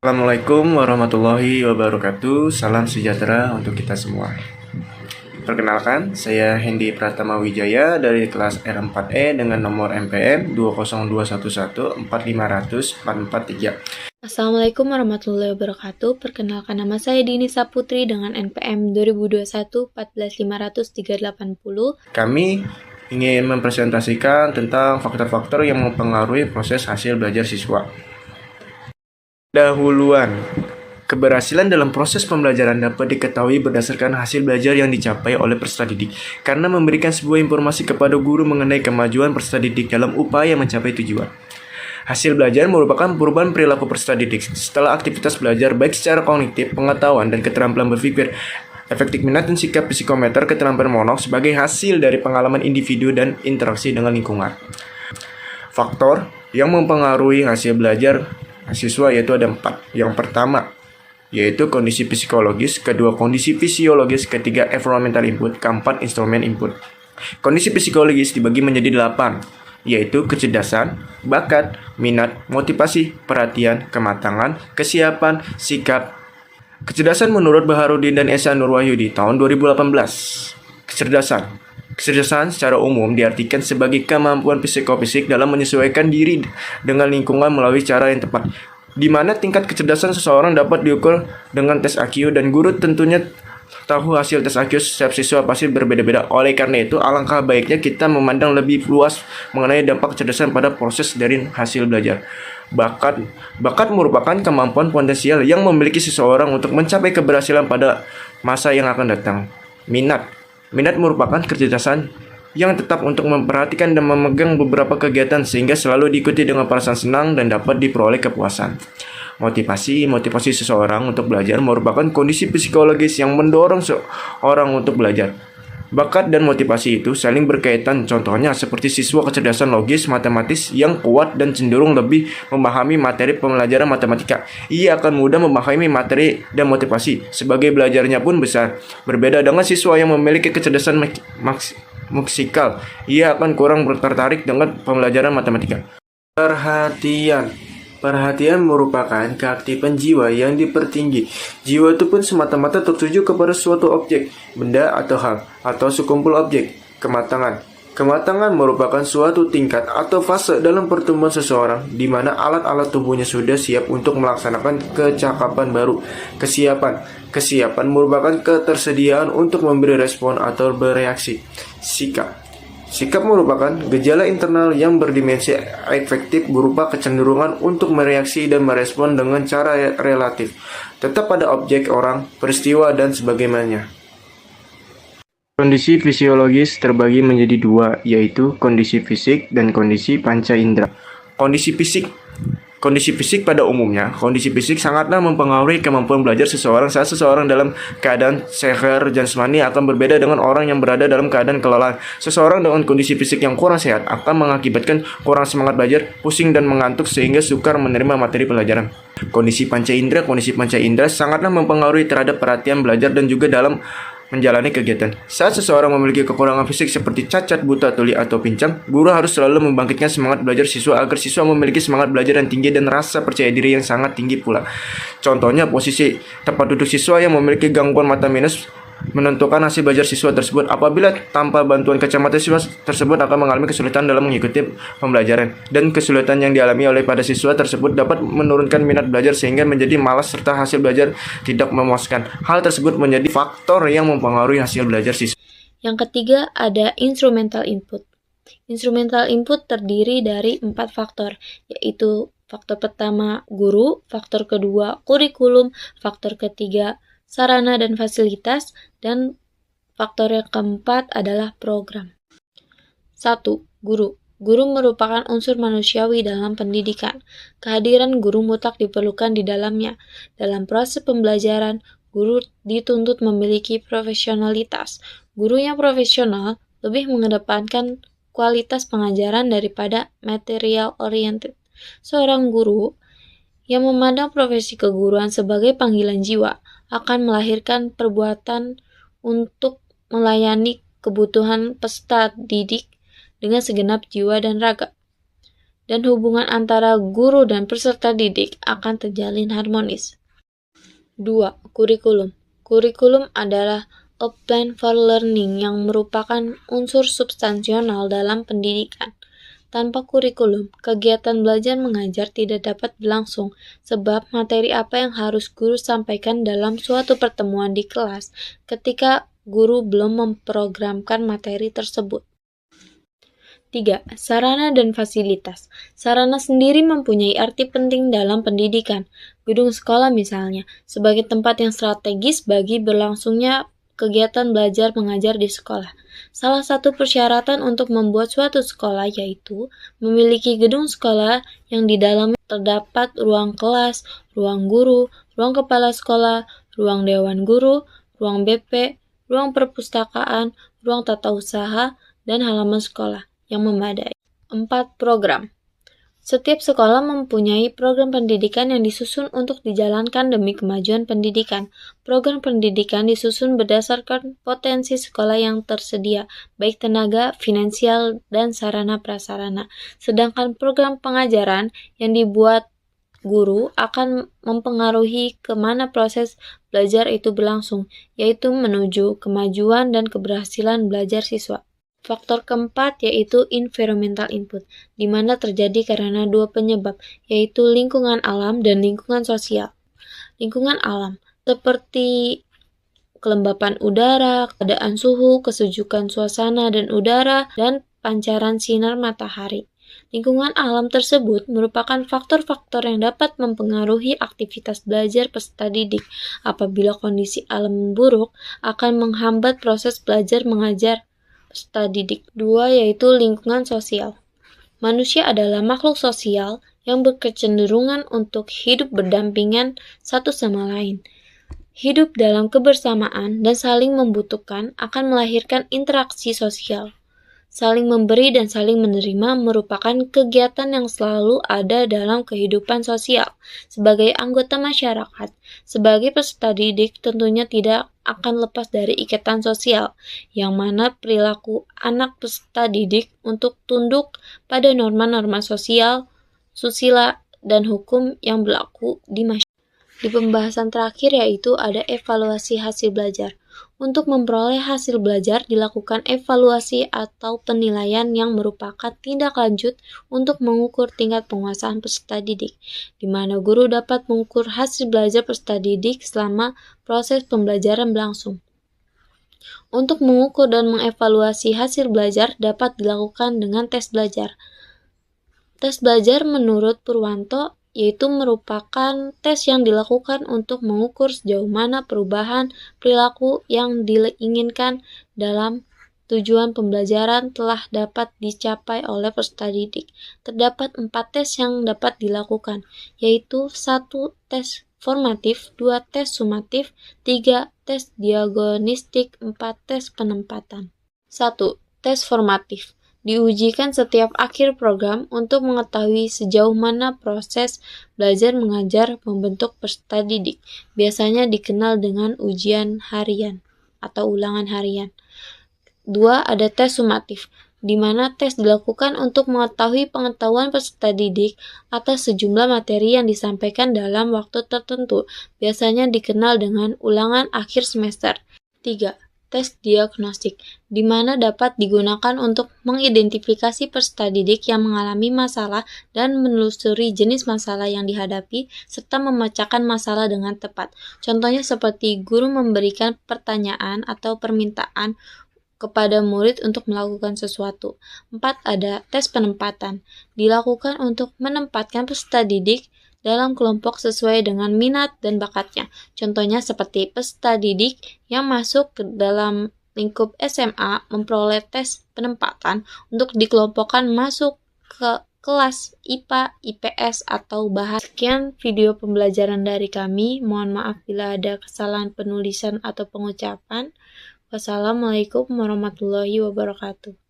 Assalamualaikum warahmatullahi wabarakatuh. Salam sejahtera untuk kita semua. Perkenalkan, saya Hendy Pratama Wijaya dari kelas R4E dengan nomor MPM 20211-4500443. Assalamualaikum warahmatullahi wabarakatuh. Perkenalkan, nama saya Dini Saputri dengan NPM 2021-14500-380. Kami ingin mempresentasikan tentang faktor-faktor yang mempengaruhi proses hasil belajar siswa. Dahuluan, keberhasilan dalam proses pembelajaran dapat diketahui berdasarkan hasil belajar yang dicapai oleh peserta didik, karena memberikan sebuah informasi kepada guru mengenai kemajuan peserta didik dalam upaya mencapai tujuan. Hasil belajar merupakan perubahan perilaku peserta didik setelah aktivitas belajar baik secara kognitif, pengetahuan, dan keterampilan berpikir, efektif minat dan sikap psikometer, keterampilan motor sebagai hasil dari pengalaman individu dan interaksi dengan lingkungan. Faktor yang mempengaruhi hasil belajar siswa yaitu ada 4. Yang pertama yaitu kondisi psikologis, kedua kondisi fisiologis, ketiga environmental input, keempat instrumen input. Kondisi psikologis dibagi menjadi 8, yaitu kecerdasan, bakat, minat, motivasi, perhatian, kematangan, kesiapan, sikap. Kecerdasan menurut Baharudin dan Esa Nurwahyudi tahun 2018. Kecerdasan secara umum diartikan sebagai kemampuan psikofisik dalam menyesuaikan diri dengan lingkungan melalui cara yang tepat, di mana tingkat kecerdasan seseorang dapat diukur dengan tes IQ, dan guru tentunya tahu hasil tes IQ setiap siswa pasti berbeda-beda. Oleh karena itu, alangkah baiknya kita memandang lebih luas mengenai dampak kecerdasan pada proses dari hasil belajar. Bakat merupakan kemampuan potensial yang memiliki seseorang untuk mencapai keberhasilan pada masa yang akan datang. Minat merupakan kecerdasan yang tetap untuk memperhatikan dan memegang beberapa kegiatan sehingga selalu diikuti dengan perasaan senang dan dapat diperoleh kepuasan. Motivasi seseorang untuk belajar merupakan kondisi psikologis yang mendorong seorang untuk belajar. Bakat dan motivasi itu saling berkaitan, contohnya seperti siswa kecerdasan logis matematis yang kuat dan cenderung lebih memahami materi pembelajaran matematika. Ia akan mudah memahami materi dan motivasi, sebagai belajarnya pun besar. Berbeda dengan siswa yang memiliki kecerdasan musikal, ia akan kurang tertarik dengan pembelajaran matematika. Perhatian merupakan keaktifan jiwa yang dipertinggi. Jiwa itu pun semata-mata tertuju kepada suatu objek, benda atau hal, atau sekumpul objek. Kematangan merupakan suatu tingkat atau fase dalam pertumbuhan seseorang, di mana alat-alat tubuhnya sudah siap untuk melaksanakan kecakapan baru. Kesiapan merupakan ketersediaan untuk memberi respon atau bereaksi. Sikap merupakan gejala internal yang berdimensi efektif berupa kecenderungan untuk mereaksi dan merespon dengan cara relatif, tetap pada objek, orang, peristiwa, dan sebagainya. Kondisi fisiologis terbagi menjadi 2, yaitu kondisi fisik dan kondisi panca indera. Kondisi fisik pada umumnya, kondisi fisik sangatlah mempengaruhi kemampuan belajar seseorang. Saat seseorang dalam keadaan sehat jasmani akan berbeda dengan orang yang berada dalam keadaan kelelahan. Seseorang dengan kondisi fisik yang kurang sehat akan mengakibatkan kurang semangat belajar, pusing dan mengantuk sehingga sukar menerima materi pelajaran. Kondisi panca indera sangatlah mempengaruhi terhadap perhatian belajar dan juga dalam menjalani kegiatan. Saat seseorang memiliki kekurangan fisik seperti cacat, buta, tuli, atau pincang, guru harus selalu membangkitkan semangat belajar siswa agar siswa memiliki semangat belajar yang tinggi dan rasa percaya diri yang sangat tinggi pula. Contohnya, posisi tempat duduk siswa yang memiliki gangguan mata minus menentukan hasil belajar siswa tersebut. Apabila tanpa bantuan kacamata, siswa tersebut akan mengalami kesulitan dalam mengikuti pembelajaran, dan kesulitan yang dialami oleh pada siswa tersebut dapat menurunkan minat belajar sehingga menjadi malas serta hasil belajar tidak memuaskan. Hal tersebut menjadi faktor yang mempengaruhi hasil belajar siswa. Yang ketiga ada instrumental input. Instrumental input terdiri dari 4 faktor, yaitu faktor pertama guru, faktor kedua kurikulum, faktor ketiga sarana dan fasilitas, dan faktor yang keempat adalah program. 1. Guru. Guru merupakan unsur manusiawi dalam pendidikan. Kehadiran guru mutlak diperlukan di dalamnya. Dalam proses pembelajaran, guru dituntut memiliki profesionalitas. Guru yang profesional lebih mengedepankan kualitas pengajaran daripada material oriented. Seorang guru yang memandang profesi keguruan sebagai panggilan jiwa akan melahirkan perbuatan untuk melayani kebutuhan peserta didik dengan segenap jiwa dan raga. dan hubungan antara guru dan peserta didik akan terjalin harmonis. 2. Kurikulum. Kurikulum adalah a plan for learning yang merupakan unsur substansional dalam pendidikan. Tanpa kurikulum, kegiatan belajar mengajar tidak dapat berlangsung, sebab materi apa yang harus guru sampaikan dalam suatu pertemuan di kelas ketika guru belum memprogramkan materi tersebut. 3. Sarana dan fasilitas. Sarana sendiri mempunyai arti penting dalam pendidikan. Gedung sekolah misalnya, sebagai tempat yang strategis bagi berlangsungnya kegiatan belajar mengajar di sekolah. Salah satu persyaratan untuk membuat suatu sekolah yaitu memiliki gedung sekolah yang di dalamnya terdapat ruang kelas, ruang guru, ruang kepala sekolah, ruang dewan guru, ruang BP, ruang perpustakaan, ruang tata usaha, dan halaman sekolah yang memadai. 4. Program. Setiap sekolah mempunyai program pendidikan yang disusun untuk dijalankan demi kemajuan pendidikan. Program pendidikan disusun berdasarkan potensi sekolah yang tersedia, baik tenaga, finansial, dan sarana prasarana. Sedangkan program pengajaran yang dibuat guru akan mempengaruhi kemana proses belajar itu berlangsung, yaitu menuju kemajuan dan keberhasilan belajar siswa. Faktor keempat yaitu environmental input, di mana terjadi karena dua penyebab, yaitu lingkungan alam dan lingkungan sosial. Lingkungan alam, seperti kelembapan udara, keadaan suhu, kesejukan suasana dan udara, dan pancaran sinar matahari. Lingkungan alam tersebut merupakan faktor-faktor yang dapat mempengaruhi aktivitas belajar peserta didik. Apabila kondisi alam buruk, akan menghambat proses belajar mengajar peserta didik. 2 yaitu lingkungan sosial. Manusia adalah makhluk sosial yang berkecenderungan untuk hidup berdampingan satu sama lain. Hidup dalam kebersamaan dan saling membutuhkan akan melahirkan interaksi sosial. Saling memberi dan saling menerima merupakan kegiatan yang selalu ada dalam kehidupan sosial. Sebagai anggota masyarakat, sebagai peserta didik tentunya tidak akan lepas dari ikatan sosial, yang mana perilaku anak peserta didik untuk tunduk pada norma-norma sosial, susila, dan hukum yang berlaku di masyarakat. Di pembahasan terakhir yaitu ada evaluasi hasil belajar. Untuk memperoleh hasil belajar dilakukan evaluasi atau penilaian yang merupakan tindak lanjut untuk mengukur tingkat penguasaan peserta didik, di mana guru dapat mengukur hasil belajar peserta didik selama proses pembelajaran berlangsung. Untuk mengukur dan mengevaluasi hasil belajar dapat dilakukan dengan tes belajar. Tes belajar menurut Purwanto yaitu merupakan tes yang dilakukan untuk mengukur sejauh mana perubahan perilaku yang diinginkan dalam tujuan pembelajaran telah dapat dicapai oleh peserta didik. Terdapat 4 tes yang dapat dilakukan, yaitu 1 tes formatif, 2 tes sumatif, 3 tes diagnostik, 4 tes penempatan. 1. Tes formatif. Diujikan setiap akhir program untuk mengetahui sejauh mana proses belajar mengajar membentuk peserta didik. Biasanya dikenal dengan ujian harian atau ulangan harian. 2. Ada tes sumatif, di mana tes dilakukan untuk mengetahui pengetahuan peserta didik atas sejumlah materi yang disampaikan dalam waktu tertentu. Biasanya dikenal dengan ulangan akhir semester. 3. Tes diagnostik, di mana dapat digunakan untuk mengidentifikasi peserta didik yang mengalami masalah dan menelusuri jenis masalah yang dihadapi, serta memecahkan masalah dengan tepat. Contohnya seperti guru memberikan pertanyaan atau permintaan kepada murid untuk melakukan sesuatu. 4. Ada tes penempatan, dilakukan untuk menempatkan peserta didik dalam kelompok sesuai dengan minat dan bakatnya. Contohnya seperti peserta didik yang masuk ke dalam lingkup SMA memperoleh tes penempatan untuk dikelompokkan masuk ke kelas IPA, IPS, atau bahasa. Sekian video pembelajaran dari kami. Mohon maaf bila ada kesalahan penulisan atau pengucapan. Wassalamualaikum warahmatullahi wabarakatuh.